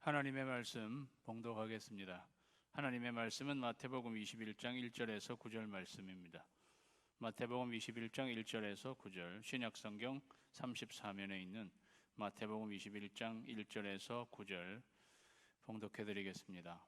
하나님의 말씀 봉독하겠습니다. 하나님의 말씀은 마태복음 21장 1절에서 9절 말씀입니다. 마태복음 21장 1절에서 9절, 신약성경 34면에 있는 마태복음 21장 1절에서 9절 봉독해드리겠습니다.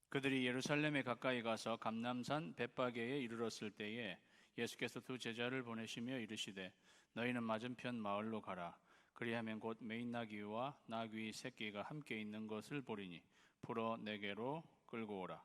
그들이 예루살렘에 가까이 가서 감람산 벳바게에 이르렀을 때에 예수께서 두 제자를 보내시며 이르시되 너희는 맞은편 마을로 가라. 그리하면 곧 매인 나귀와 나귀 새끼가 함께 있는 것을 보리니 풀어 내게로 끌고 오라.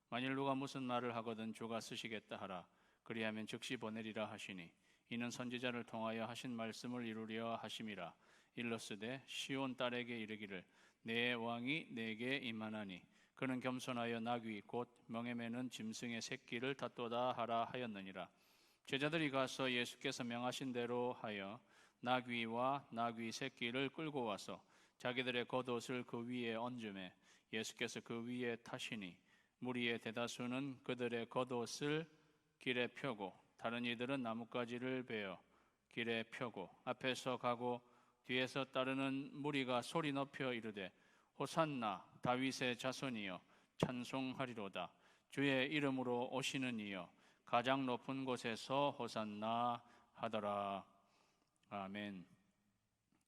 만일 누가 무슨 말을 하거든 주가 쓰시겠다 하라. 그리하면 즉시 보내리라 하시니 이는 선지자를 통하여 하신 말씀을 이루려 하심이라. 일러스되 시온 딸에게 이르기를 내 왕이 내게 임하나니 그는 겸손하여 나귀 곧 멍에 매는 짐승의 새끼를 닫도다 하라 하였느니라. 제자들이 가서 예수께서 명하신 대로 하여 나귀와 나귀 새끼를 끌고 와서 자기들의 겉옷을 그 위에 얹음에 예수께서 그 위에 타시니 무리의 대다수는 그들의 겉옷을 길에 펴고 다른 이들은 나뭇가지를 베어 길에 펴고 앞에서 가고 뒤에서 따르는 무리가 소리 높여 이르되 호산나 다윗의 자손이여 찬송하리로다. 주의 이름으로 오시는 이여 가장 높은 곳에서 호산나 하더라. 아멘.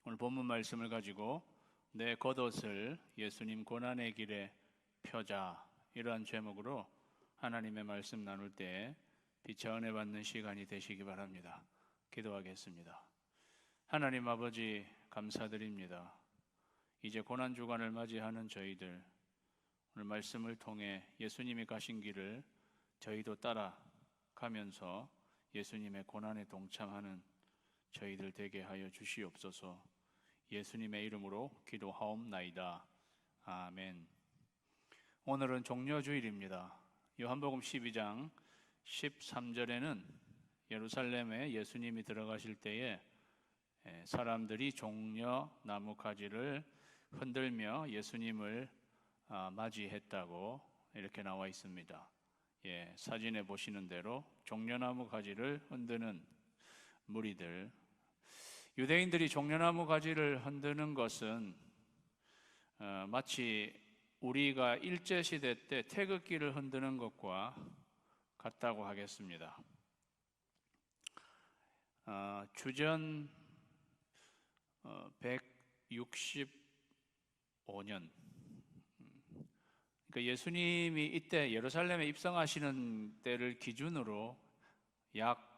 오늘 본문 말씀을 가지고 내 겉옷을 예수님 고난의 길에 펴자, 이러한 제목으로 하나님의 말씀 나눌 때 빛의 은혜 받는 시간이 되시기 바랍니다. 기도하겠습니다. 하나님 아버지 감사드립니다. 이제 고난주간을 맞이하는 저희들, 오늘 말씀을 통해 예수님이 가신 길을 저희도 따라가면서 예수님의 고난에 동참하는 저희들 되게 하여 주시옵소서. 예수님의 이름으로 기도하옵나이다. 아멘. 오늘은 종려주일입니다. 요한복음 12장 13절에는 예루살렘에 예수님이 들어가실 때에 사람들이 종려 나무 가지를 흔들며 예수님을 맞이했다고 이렇게 나와 있습니다. 사진에 보시는 대로 종려나무 가지를 흔드는 무리들, 유대인들이 종려나무 가지를 흔드는 것은 마치 우리가 일제시대 때 태극기를 흔드는 것과 같다고 하겠습니다. 주전 165년, 그러니까 예수님이 이때 예루살렘에 입성하시는 때를 기준으로 약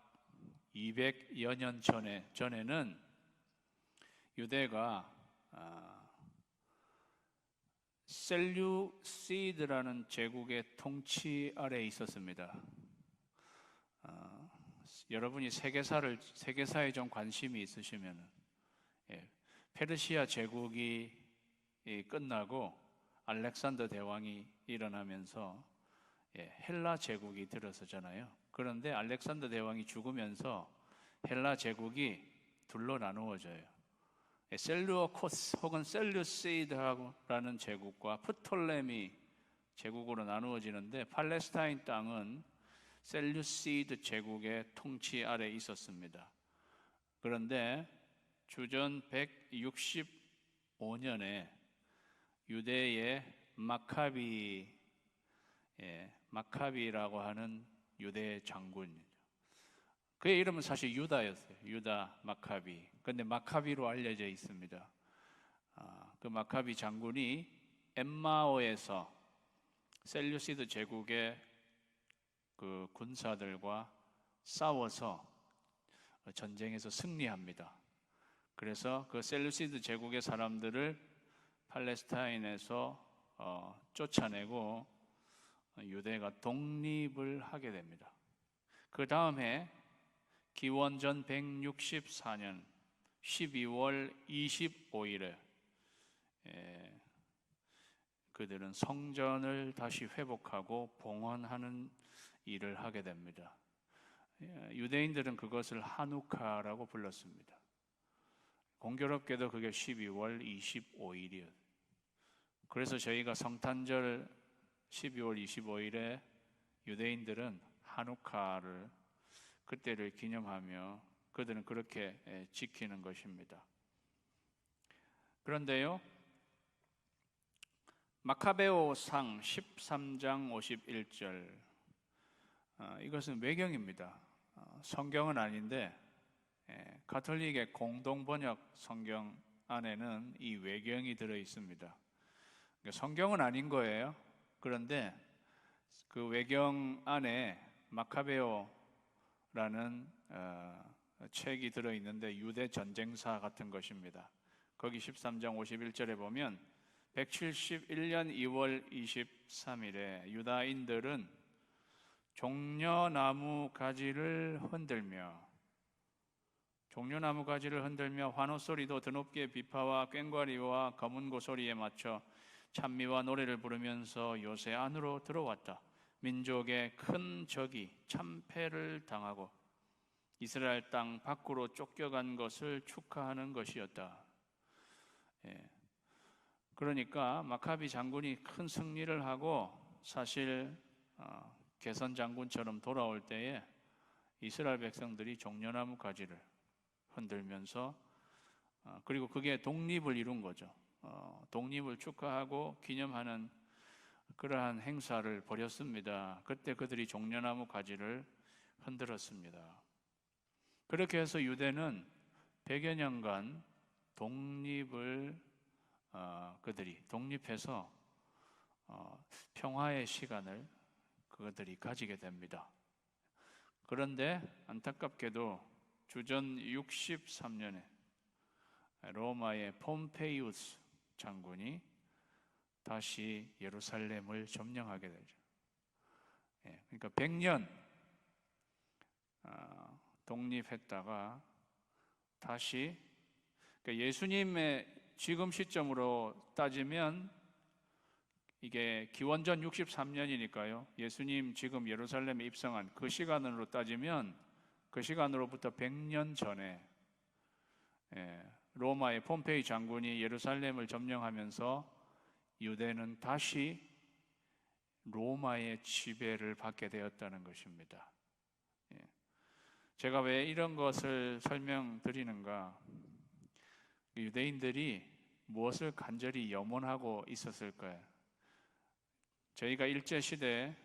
200여 년 전에는 유대가 셀류시드라는 제국의 통치 아래에 있었습니다. 여러분이 세계사에 좀 관심이 있으시면 페르시아 제국이 끝나고 알렉산더 대왕이 일어나면서 헬라 제국이 들어서잖아요. 그런데 알렉산더 대왕이 죽으면서 헬라 제국이 둘로 나누어져요. 셀루코스 혹은 셀루시드라는 제국과 프톨레미 제국으로 나누어지는데 팔레스타인 땅은 셀루시드 제국의 통치 아래에 있었습니다. 그런데 주전 165년에 유대의 마카비라고 하는 유대 장군, 그의 이름은 사실 유다였어요. 유다 마카비. 그런데 마카비로 알려져 있습니다. 그 마카비 장군이 엠마오에서 셀류시드 제국의 그 군사들과 싸워서 전쟁에서 승리합니다. 그래서 그 셀류시드 제국의 사람들을 팔레스타인에서 쫓아내고 유대가 독립을 하게 됩니다. 그 다음에 기원전 164년 12월 25일에 그들은 성전을 다시 회복하고 봉헌하는 일을 하게 됩니다. 유대인들은 그것을 하누카라고 불렀습니다. 공교롭게도 그게 12월 25일이에요. 그래서 저희가 성탄절 12월 25일에 유대인들은 하누카를 그때를 기념하며 그들은 그렇게 지키는 것입니다. 그런데요, 마카베오상 13장 51절, 이것은 외경입니다. 성경은 아닌데 가톨릭의 공동번역 성경 안에는 이 외경이 들어 있습니다. 성경은 아닌 거예요. 그런데 그 외경 안에 마카베오라는 책이 들어 있는데 유대 전쟁사 같은 것입니다. 거기 13장 51절에 보면 171년 2월 23일에 유다인들은 종려나무 가지를 흔들며 환호소리도 드높게 비파와 꽹과리와 검은고 소리에 맞춰 찬미와 노래를 부르면서 요새 안으로 들어왔다. 민족의 큰 적이 참패를 당하고 이스라엘 땅 밖으로 쫓겨간 것을 축하하는 것이었다. 그러니까 마카비 장군이 큰 승리를 하고 사실 개선 장군처럼 돌아올 때에 이스라엘 백성들이 종려나무 가지를 흔들면서 그리고 그게 독립을 이룬 거죠. 독립을 축하하고 기념하는 그러한 행사를 벌였습니다. 그때 그들이 종려나무 가지를 흔들었습니다. 그렇게 해서 유대는 100여 년간 그들이 독립해서 평화의 시간을 그들이 가지게 됩니다. 그런데 안타깝게도 주전 63년에 로마의 폼페이우스 장군이 다시 예루살렘을 점령하게 되죠. 그러니까 100년 독립했다가 다시, 그러니까 예수님의 지금 시점으로 따지면 이게 기원전 63년이니까요. 예수님 지금 예루살렘에 입성한 그 시간으로 따지면 그 시간으로부터 100년 전에 로마의 폼페이 장군이 예루살렘을 점령하면서 유대는 다시 로마의 지배를 받게 되었다는 것입니다. 제가 왜 이런 것을 설명드리는가? 유대인들이 무엇을 간절히 염원하고 있었을까요? 저희가 일제시대에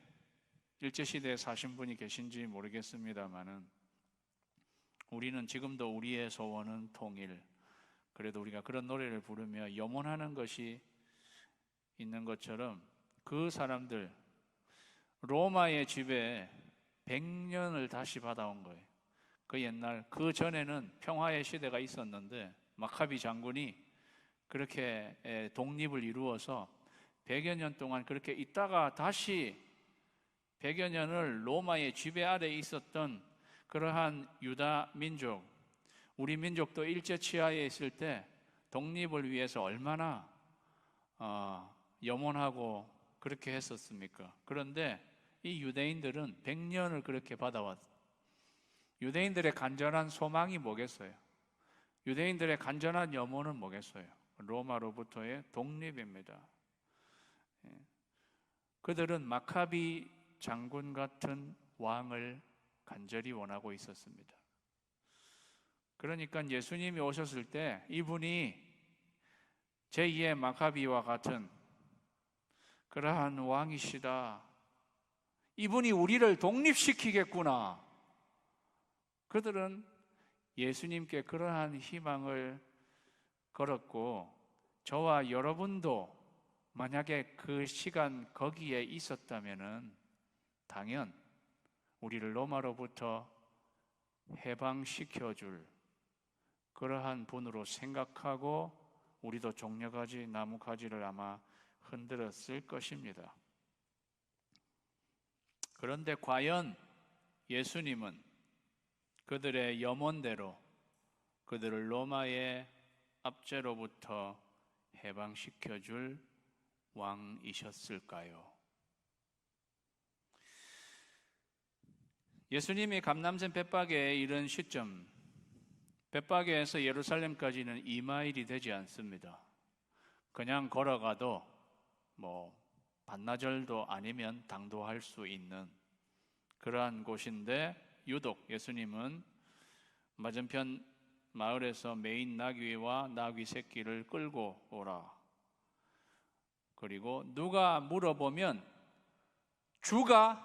사신 분이 계신지 모르겠습니다만은 우리는 지금도 우리의 소원은 통일, 그래도 우리가 그런 노래를 부르며 염원하는 것이 있는 것처럼 그 사람들 로마의 지배에 100년을 다시 받아온 거예요. 그 옛날, 그 전에는 평화의 시대가 있었는데 마카비 장군이 그렇게 독립을 이루어서 100여 년 동안 그렇게 있다가 다시 100여 년을 로마의 지배 아래에 있었던 그러한 유다 민족, 우리 민족도 일제 치하에 있을 때 독립을 위해서 얼마나 염원하고 그렇게 했었습니까? 그런데 이 유대인들은 100년을 그렇게 받아왔어요. 유대인들의 간절한 소망이 뭐겠어요? 유대인들의 간절한 염원은 뭐겠어요? 로마로부터의 독립입니다. 그들은 마카비 장군 같은 왕을 간절히 원하고 있었습니다. 그러니까 예수님이 오셨을 때 이분이 제2의 마카비와 같은 그러한 왕이시다. 이분이 우리를 독립시키겠구나. 그들은 예수님께 그러한 희망을 걸었고, 저와 여러분도 만약에 그 시간 거기에 있었다면은 당연 우리를 로마로부터 해방시켜줄 그러한 분으로 생각하고 우리도 종려가지, 나무가지를 아마 흔들었을 것입니다. 그런데 과연 예수님은 그들의 염원대로 그들을 로마의 압제로부터 해방시켜줄 왕이셨을까요? 예수님이 감람산 벳바게에 이른 시점, 벳바게에서 예루살렘까지는 2마일이 되지 않습니다. 그냥 걸어가도 반나절도 아니면 당도할 수 있는 그러한 곳인데, 유독 예수님은 맞은편 마을에서 메인 나귀와 나귀 새끼를 끌고 오라. 그리고 누가 물어보면 주가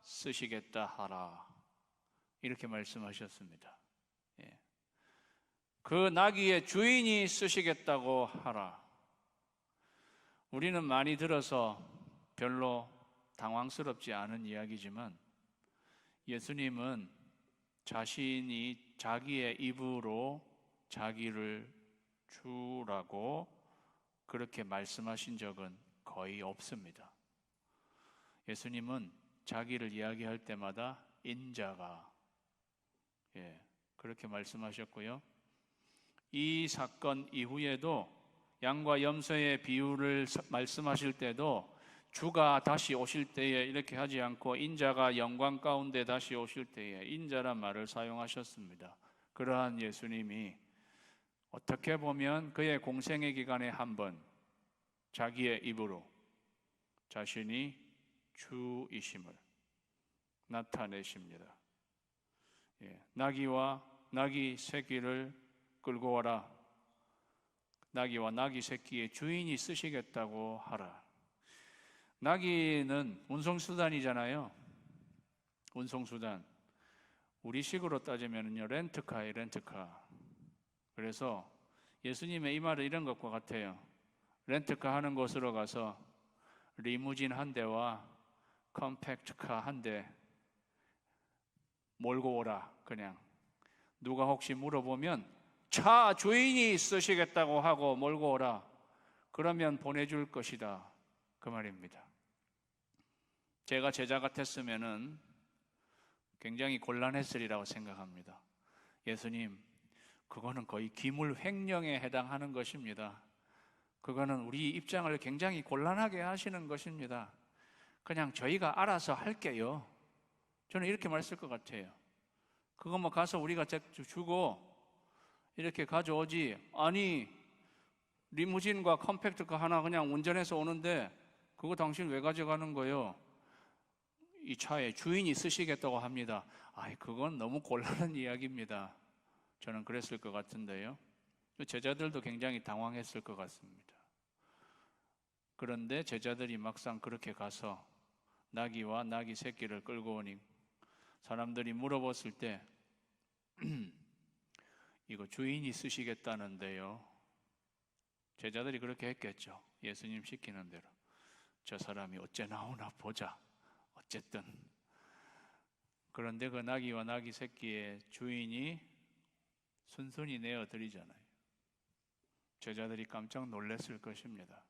쓰시겠다 하라. 이렇게 말씀하셨습니다. 예. 그 나귀의 주인이 쓰시겠다고 하라. 우리는 많이 들어서 별로 당황스럽지 않은 이야기지만 예수님은 자신이 자기의 입으로 자기를 주라고 그렇게 말씀하신 적은 거의 없습니다. 예수님은 자기를 이야기할 때마다 인자가 그렇게 말씀하셨고요. 이 사건 이후에도 양과 염소의 비유를 말씀하실 때도 주가 다시 오실 때에 이렇게 하지 않고 인자가 영광 가운데 다시 오실 때에 인자란 말을 사용하셨습니다. 그러한 예수님이 어떻게 보면 그의 공생의 기간에 한 번 자기의 입으로 자신이 주이심을 나타내십니다. 나귀와 나귀 새끼를 끌고 와라. 나귀와 나귀 새끼의 주인이 쓰시겠다고 하라. 나귀는 운송수단이잖아요. 운송수단. 우리식으로 따지면요, 렌트카예요, 렌트카. 그래서 예수님의 이 말은 이런 것과 같아요. 렌트카 하는 곳으로 가서 리무진 한 대와 컴팩트카 한 대 몰고 오라. 그냥 누가 혹시 물어보면 차 주인이 쓰시겠다고 하고 몰고 오라. 그러면 보내줄 것이다. 그 말입니다. 제가 제자 같았으면은 굉장히 곤란했으리라고 생각합니다. 예수님, 그거는 거의 기물 횡령에 해당하는 것입니다. 그거는 우리 입장을 굉장히 곤란하게 하시는 것입니다. 그냥 저희가 알아서 할게요. 저는 이렇게 말했을 것 같아요. 그거 뭐 가서 우리가 주고 이렇게 가져오지. 아니, 리무진과 컴팩트카 하나 그냥 운전해서 오는데 그거 당신 왜 가져가는 거예요? 이 차에 주인이 쓰시겠다고 합니다. 그건 너무 곤란한 이야기입니다. 저는 그랬을 것 같은데요. 제자들도 굉장히 당황했을 것 같습니다. 그런데 제자들이 막상 그렇게 가서 나귀와 나귀 새끼를 끌고 오니 사람들이 물어봤을 때 이거 주인이 쓰시겠다는데요. 제자들이 그렇게 했겠죠. 예수님 시키는 대로. 저 사람이 어째 나오나 보자. 어쨌든. 그런데 그 나귀와 나귀 새끼의 주인이 순순히 내어드리잖아요. 제자들이 깜짝 놀랐을 것입니다.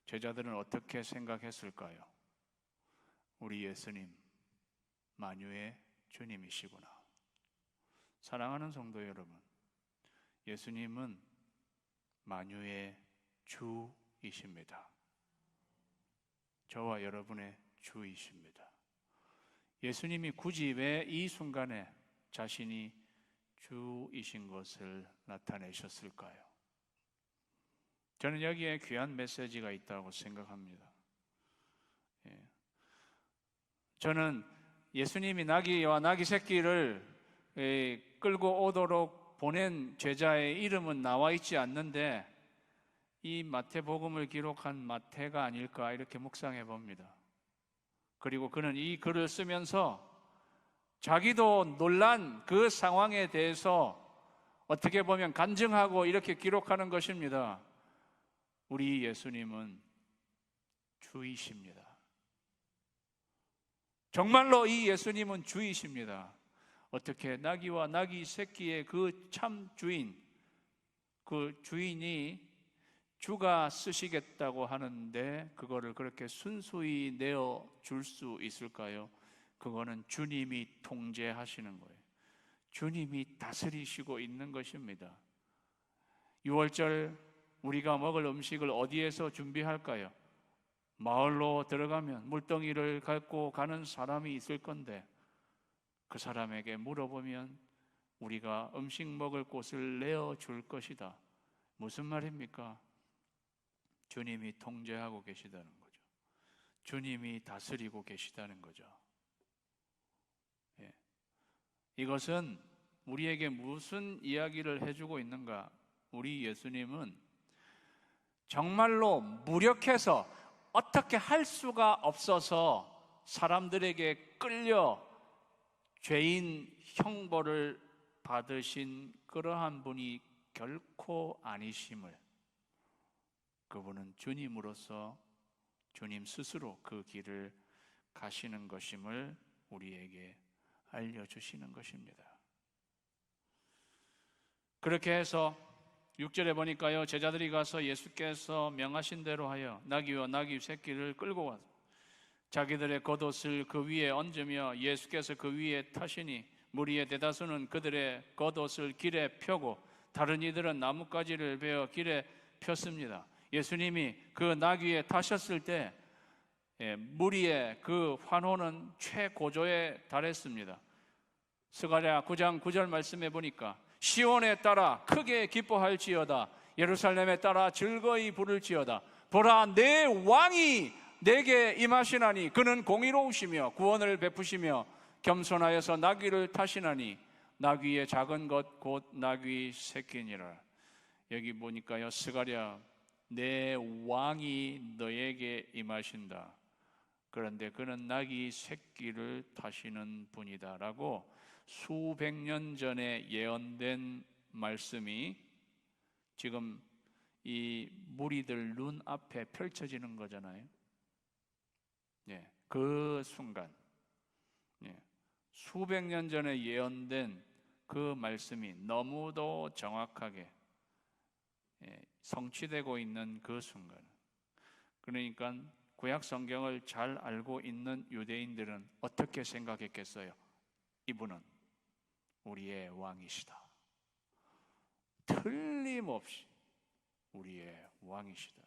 제자들은 어떻게 생각했을까요? 우리 예수님, 만유의 주님이시구나. 사랑하는 성도 여러분, 예수님은 만유의 주이십니다. 저와 여러분의 주이십니다. 예수님이 굳이 왜 이 순간에 자신이 주이신 것을 나타내셨을까요? 저는 여기에 귀한 메시지가 있다고 생각합니다. 저는 예수님이 나귀와 나귀 새끼를 끌고 오도록 보낸 제자의 이름은 나와 있지 않는데 이 마태복음을 기록한 마태가 아닐까 이렇게 묵상해 봅니다. 그리고 그는 이 글을 쓰면서 자기도 놀란 그 상황에 대해서 어떻게 보면 간증하고 이렇게 기록하는 것입니다. 우리 예수님은 주이십니다. 정말로 이 예수님은 주이십니다. 어떻게 나귀와 나귀 새끼의 그 참 주인, 그 주인이 주가 쓰시겠다고 하는데 그거를 그렇게 순수히 내어줄 수 있을까요? 그거는 주님이 통제하시는 거예요. 주님이 다스리시고 있는 것입니다. 6월절 우리가 먹을 음식을 어디에서 준비할까요? 마을로 들어가면 물동이를 갖고 가는 사람이 있을 건데 그 사람에게 물어보면 우리가 음식 먹을 곳을 내어줄 것이다. 무슨 말입니까? 주님이 통제하고 계시다는 거죠. 주님이 다스리고 계시다는 거죠. 이것은 우리에게 무슨 이야기를 해주고 있는가? 우리 예수님은 정말로 무력해서 어떻게 할 수가 없어서 사람들에게 끌려 죄인 형벌을 받으신 그러한 분이 결코 아니심을, 그분은 주님으로서 주님 스스로 그 길을 가시는 것임을 우리에게 알려주시는 것입니다. 그렇게 해서 6절에 보니까요, 제자들이 가서 예수께서 명하신 대로 하여 나귀와 나귀 새끼를 끌고 와서 자기들의 겉옷을 그 위에 얹으며 예수께서 그 위에 타시니 무리의 대다수는 그들의 겉옷을 길에 펴고 다른 이들은 나뭇가지를 베어 길에 폈습니다. 예수님이 그 나귀에 타셨을 때 무리의 그 환호는 최고조에 달했습니다. 스가랴 9장 9절 말씀해 보니까 시온에 따라 크게 기뻐할지어다, 예루살렘에 따라 즐거이 부를지어다. 보라, 내 왕이 내게 임하시나니 그는 공의로우시며 구원을 베푸시며 겸손하여서 나귀를 타시나니 나귀의 작은 것 곧 나귀 새끼니라. 여기 보니까요, 스가랴 내 왕이 너에게 임하신다. 그런데 그는 나귀 새끼를 타시는 분이다 라고 수백 년 전에 예언된 말씀이 지금 이 무리들 눈앞에 펼쳐지는 거잖아요. 그 순간 수백 년 전에 예언된 그 말씀이 너무도 정확하게 성취되고 있는 그 순간, 그러니까 구약 성경을 잘 알고 있는 유대인들은 어떻게 생각했겠어요? 이분은 우리의 왕이시다. 틀림없이 우리의 왕이시다.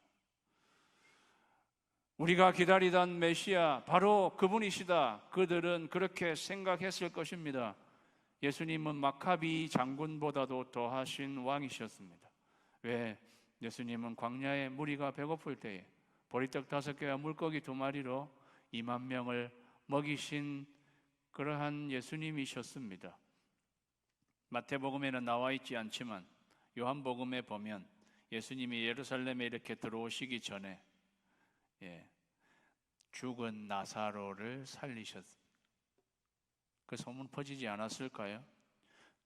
우리가 기다리던 메시아 바로 그분이시다. 그들은 그렇게 생각했을 것입니다. 예수님은 마카비 장군보다도 더하신 왕이셨습니다. 왜? 예수님은 광야에 무리가 배고플 때에 보리떡 5개와 물고기 2마리로 2만 명을 먹이신 그러한 예수님이셨습니다. 마태복음에는 나와 있지 않지만 요한복음에 보면 예수님이 예루살렘에 이렇게 들어오시기 전에 죽은 나사로를 살리셨습니다. 그 소문 퍼지지 않았을까요?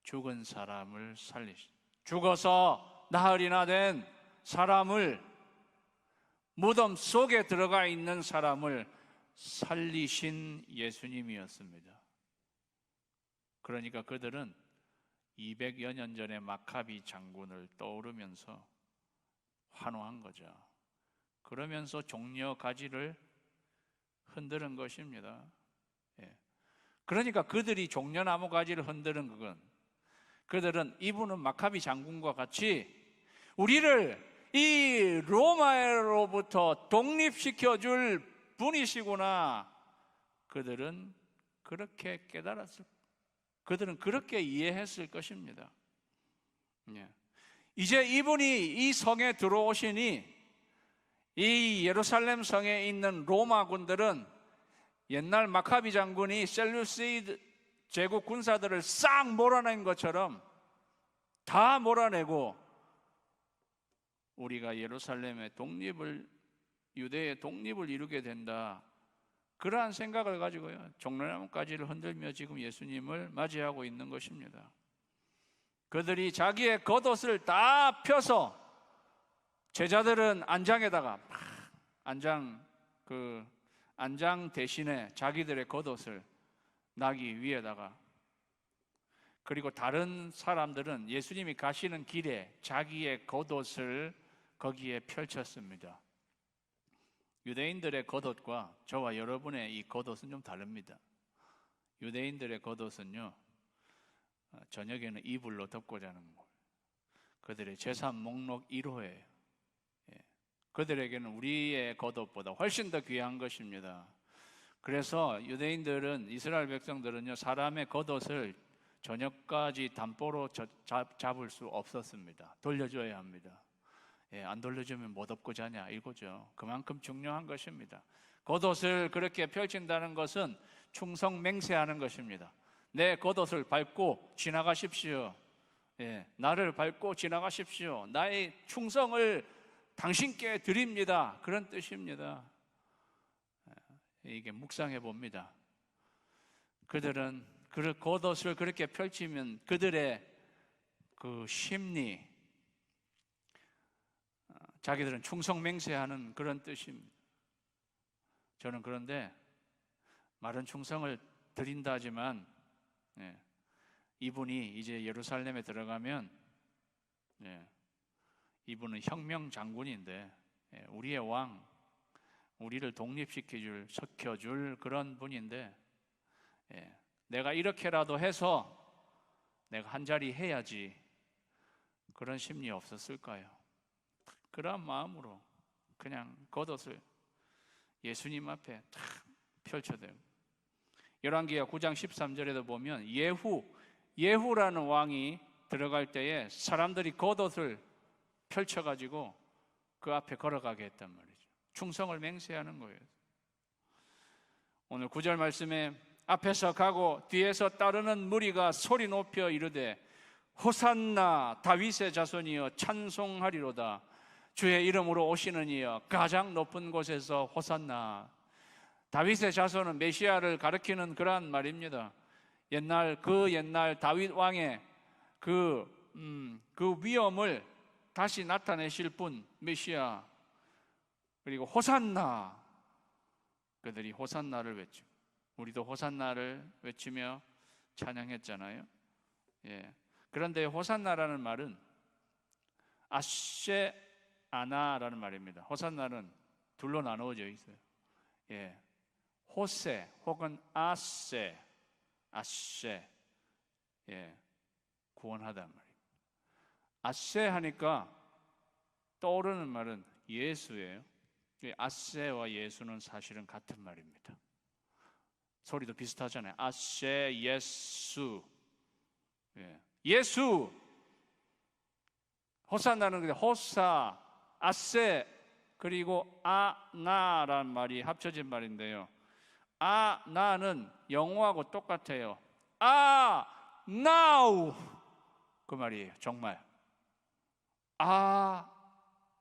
죽은 사람을 죽어서 나흘이나 된 사람을, 무덤 속에 들어가 있는 사람을 살리신 예수님이었습니다. 그러니까 그들은 200여 년 전에 마카비 장군을 떠오르면서 환호한 거죠. 그러면서 종려 가지를 흔드는 것입니다. 그러니까 그들이 종려나무 가지를 흔드는 그건, 그들은 이분은 마카비 장군과 같이 우리를 이 로마로부터 독립시켜줄 분이시구나, 그들은 그렇게 깨달았을, 그들은 그렇게 이해했을 것입니다. 이제 이분이 이 성에 들어오시니 이 예루살렘 성에 있는 로마 군들은 옛날 마카비 장군이 셀루시드 제국 군사들을 싹 몰아낸 것처럼 다 몰아내고 우리가 예루살렘의 독립을, 유대의 독립을 이루게 된다, 그러한 생각을 가지고요 종려나무가지를 흔들며 지금 예수님을 맞이하고 있는 것입니다. 그들이 자기의 겉옷을 다 펴서 제자들은 안장에다가 안장 대신에 자기들의 겉옷을 나귀 위에다가, 그리고 다른 사람들은 예수님이 가시는 길에 자기의 겉옷을 거기에 펼쳤습니다. 유대인들의 겉옷과 저와 여러분의 이 겉옷은 좀 다릅니다. 유대인들의 겉옷은요 저녁에는 이불로 덮고 자는 거, 그들의 재산 목록 1호예요. 그들에게는 우리의 겉옷보다 훨씬 더 귀한 것입니다. 그래서 유대인들은, 이스라엘 백성들은요 사람의 겉옷을 저녁까지 담보로 잡을 수 없었습니다. 돌려줘야 합니다. 안 돌려주면 못 업고 자냐 이거죠. 그만큼 중요한 것입니다. 겉옷을 그렇게 펼친다는 것은 충성 맹세하는 것입니다. 내 겉옷을 밟고 지나가십시오. 나를 밟고 지나가십시오. 나의 충성을 당신께 드립니다. 그런 뜻입니다. 이게 묵상해 봅니다. 그들은 그 겉옷을 그렇게 펼치면 그들의 그 심리, 자기들은 충성맹세하는 그런 뜻입니다. 저는 그런데 말은 충성을 드린다 하지만 이분이 이제 예루살렘에 들어가면 이분은 혁명 장군인데 우리의 왕, 우리를 독립시켜줄 그런 분인데 내가 이렇게라도 해서 내가 한 자리 해야지, 그런 심리 없었을까요? 그런 마음으로 그냥 겉옷을 예수님 앞에 탁 펼쳐대요. 열왕기하 9장 13절에도 보면 예후라는 왕이 들어갈 때에 사람들이 겉옷을 펼쳐가지고 그 앞에 걸어가게 했단 말이죠. 충성을 맹세하는 거예요. 오늘 9절 말씀에 앞에서 가고 뒤에서 따르는 무리가 소리 높여 이르되 호산나 다윗의 자손이여 찬송하리로다. 주의 이름으로 오시는 이여 가장 높은 곳에서 호산나. 다윗의 자손은 메시아를 가리키는 그러한 말입니다. 옛날 다윗 왕의 그 위엄을 다시 나타내실 분 메시아. 그리고 호산나, 그들이 호산나를 외치고 우리도 호산나를 외치며 찬양했잖아요. 그런데 호산나라는 말은 아쉐아나라는 말입니다. 호산나는 둘로 나누어져 있어요. 호세 혹은 아쉐, 구원하다 말이에요. 아쉐 하니까 떠오르는 말은 예수예요. 아쉐와 예수는 사실은 같은 말입니다. 소리도 비슷하잖아요. 아쉐 예수. 예수. 호산나는 호사, 아쉐, 그리고 아나라는 말이 합쳐진 말인데요. 아나는 영어하고 똑같아요. now 그 말이에요. 정말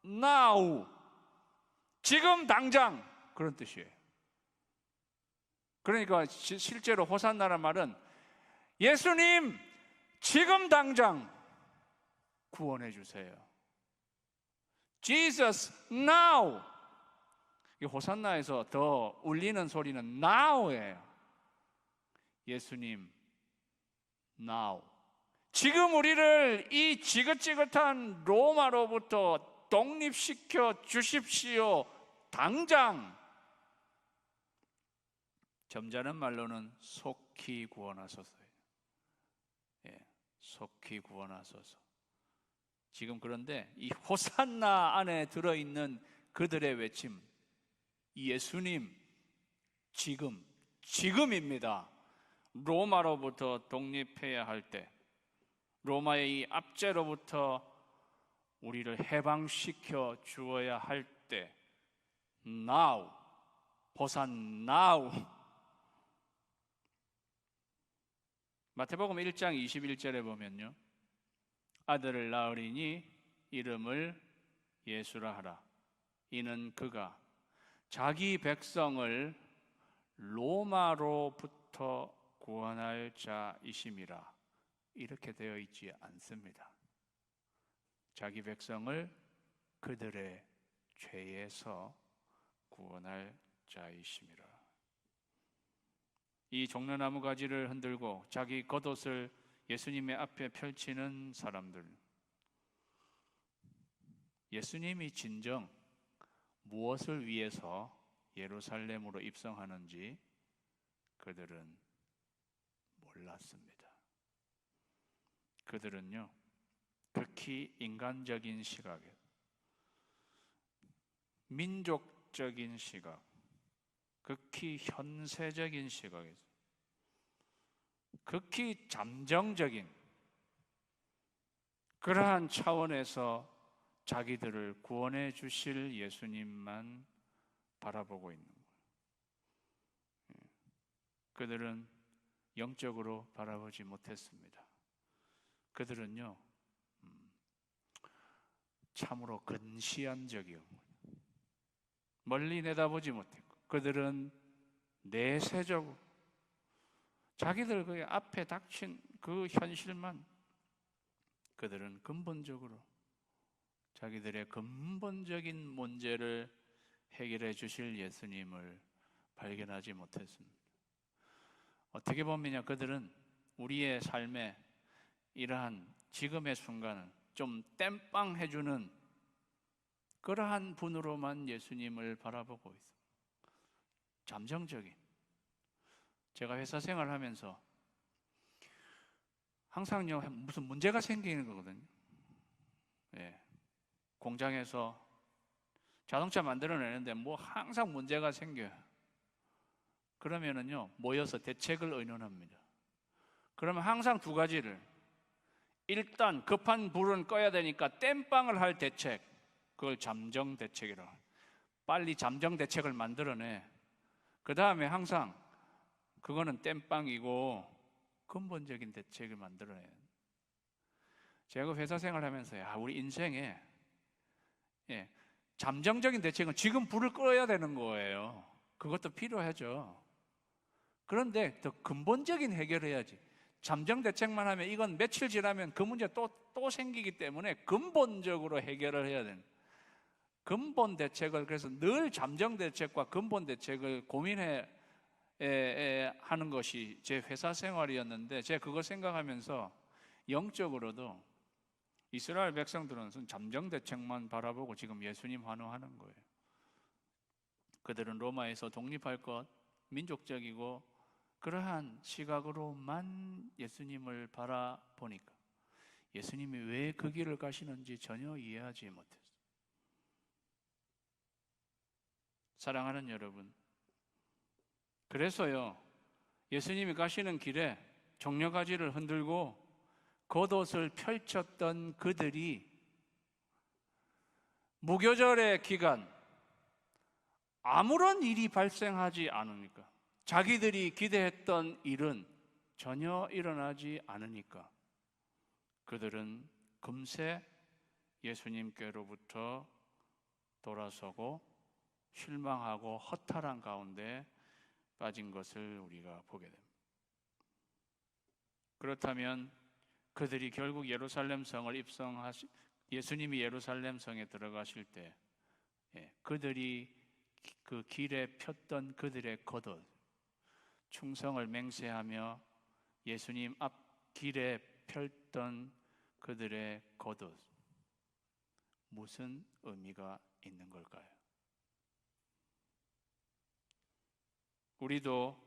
now 지금 당장 그런 뜻이에요. 그러니까 실제로 호산나라는 말은 예수님 지금 당장 구원해 주세요. Jesus now. 이 호산나에서 더 울리는 소리는 now예요. 예수님 now. 지금 우리를 이 지긋지긋한 로마로부터 독립시켜 주십시오. 당장. 점잖은 말로는 속히 구원하소서예요. 속히 구원하소서. 지금 그런데 이 호산나 안에 들어있는 그들의 외침, 예수님 지금입니다. 로마로부터 독립해야 할 때, 로마의 이 압제로부터 우리를 해방시켜 주어야 할 때, now, 호산 now. 마태복음 1장 21절에 보면요, 아들을 낳으리니 이름을 예수라 하라. 이는 그가 자기 백성을 로마로부터 구원할 자이심이라. 이렇게 되어 있지 않습니다. 자기 백성을 그들의 죄에서 구원할 자이심이라. 이 종려나무 가지를 흔들고 자기 겉옷을 예수님의 앞에 펼치는 사람들, 예수님이 진정 무엇을 위해서 예루살렘으로 입성하는지 그들은 몰랐습니다. 그들은요, 극히 인간적인 시각에, 민족적인 시각, 극히 현세적인 시각에서, 극히 잠정적인 그러한 차원에서 자기들을 구원해 주실 예수님만 바라보고 있는 거예요. 그들은 영적으로 바라보지 못했습니다. 그들은요, 참으로 근시한 적이었고 멀리 내다보지 못했고 그들은 내세적으로 자기들 그 앞에 닥친 그 현실만 그들은 근본적으로 자기들의 근본적인 문제를 해결해 주실 예수님을 발견하지 못했습니다. 어떻게 보면 그들은 우리의 삶에 이러한 지금의 순간을 좀 땜빵 해주는 그러한 분으로만 예수님을 바라보고 있습니다. 잠정적인. 제가 회사 생활하면서 항상요 무슨 문제가 생기는 거거든요. 예. 공장에서 자동차 만들어내는데 뭐 항상 문제가 생겨요. 그러면은요 모여서 대책을 의논합니다. 그러면 항상 두 가지를, 일단 급한 불은 꺼야 되니까 땜빵을 할 대책, 그걸 잠정 대책이라고 해요. 빨리 잠정 대책을 만들어내. 그 다음에 항상 그거는 땜빵이고 근본적인 대책을 만들어내요. 제가 회사 생활하면서 우리 인생에 잠정적인 대책은 지금 불을 꺼야 되는 거예요. 그것도 필요하죠. 그런데 더 근본적인 해결을 해야지. 잠정 대책만 하면 이건 며칠 지나면 그 문제 또 생기기 때문에 근본적으로 해결을 해야 되는 근본 대책을, 그래서 늘 잠정 대책과 근본 대책을 고민해 하는 것이 제 회사 생활이었는데, 제가 그거 생각하면서 영적으로도 이스라엘 백성들은 잠정 대책만 바라보고 지금 예수님 환호하는 거예요. 그들은 로마에서 독립할 것, 민족적이고 그러한 시각으로만 예수님을 바라보니까 예수님이 왜 그 길을 가시는지 전혀 이해하지 못했어요. 사랑하는 여러분, 그래서요 예수님이 가시는 길에 종려가지를 흔들고 겉옷을 펼쳤던 그들이 무교절의 기간 아무런 일이 발생하지 않으니까, 자기들이 기대했던 일은 전혀 일어나지 않으니까 그들은 금세 예수님께로부터 돌아서고 실망하고 허탈한 가운데 빠진 것을 우리가 보게 됩니다. 그렇다면 그들이 결국 예루살렘 성을 예수님이 예루살렘 성에 들어가실 때 그들이 그 길에 폈던 그들의 겉옷, 충성을 맹세하며 예수님 앞 길에 펼던 그들의 겉옷, 무슨 의미가 있는 걸까요? 우리도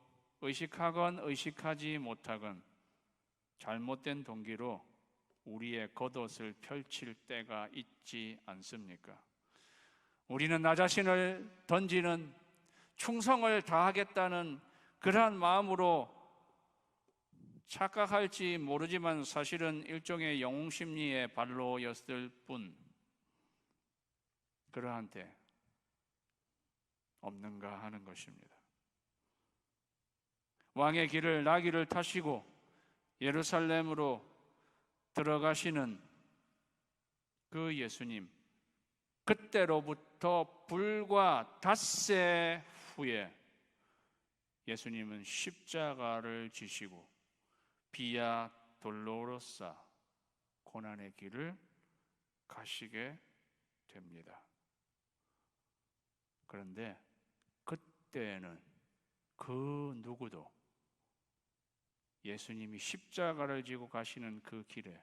의식하건 의식하지 못하건 잘못된 동기로 우리의 겉옷을 펼칠 때가 있지 않습니까? 우리는 나 자신을 던지는, 충성을 다하겠다는 그러한 마음으로 착각할지 모르지만 사실은 일종의 영웅심리의 발로였을 뿐, 그러한 때 없는가 하는 것입니다. 왕의 길을, 나귀를 타시고 예루살렘으로 들어가시는 그 예수님, 그때로부터 불과 닷새 후에 예수님은 십자가를 지시고 비아 돌로로사 고난의 길을 가시게 됩니다. 그런데 그때는 그 누구도 예수님이 십자가를 지고 가시는 그 길에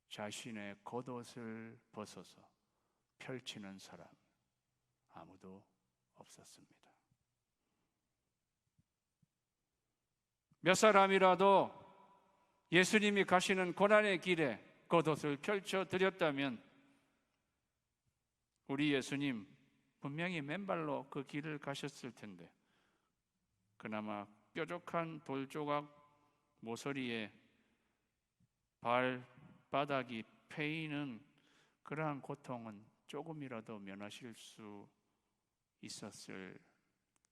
자신의 겉옷을 벗어서 펼치는 사람 아무도 없었습니다. 몇 사람이라도 예수님이 가시는 고난의 길에 겉옷을 펼쳐드렸다면 우리 예수님 분명히 맨발로 그 길을 가셨을 텐데, 그나마 뾰족한 돌조각 모서리에 발바닥이 패이는 그러한 고통은 조금이라도 면하실 수 있었을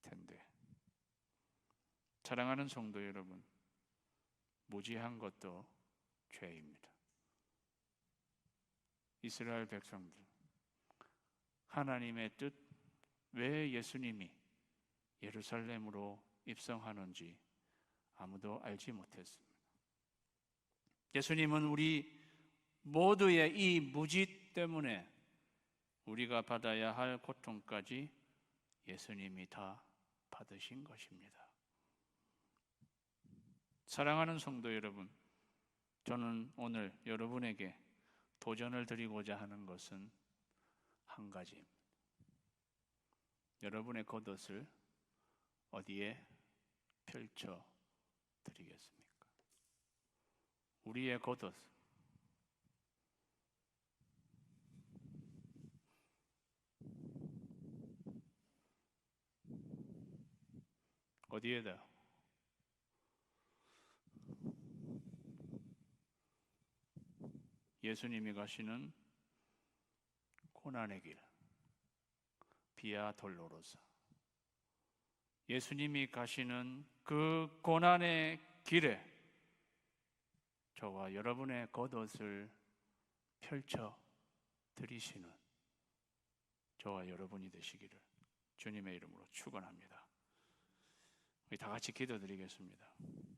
텐데, 사랑하는 성도 여러분, 무지한 것도 죄입니다. 이스라엘 백성들, 하나님의 뜻, 왜 예수님이 예루살렘으로 입성하는지 아무도 알지 못했습니다. 예수님은 우리 모두의 이 무지 때문에 우리가 받아야 할 고통까지 예수님이 다 받으신 것입니다. 사랑하는 성도 여러분, 저는 오늘 여러분에게 도전을 드리고자 하는 것은 한 가지입니다. 여러분의 겉옷을 어디에 펼쳐 드리겠습니까? 우리의 겉옷, 어디에다? 예수님이 가시는 고난의 길, 비아 돌로로사. 예수님이 가시는 그 고난의 길에 저와 여러분의 겉옷을 펼쳐 드리시는 저와 여러분이 되시기를 주님의 이름으로 축원합니다. 우리 다 같이 기도드리겠습니다.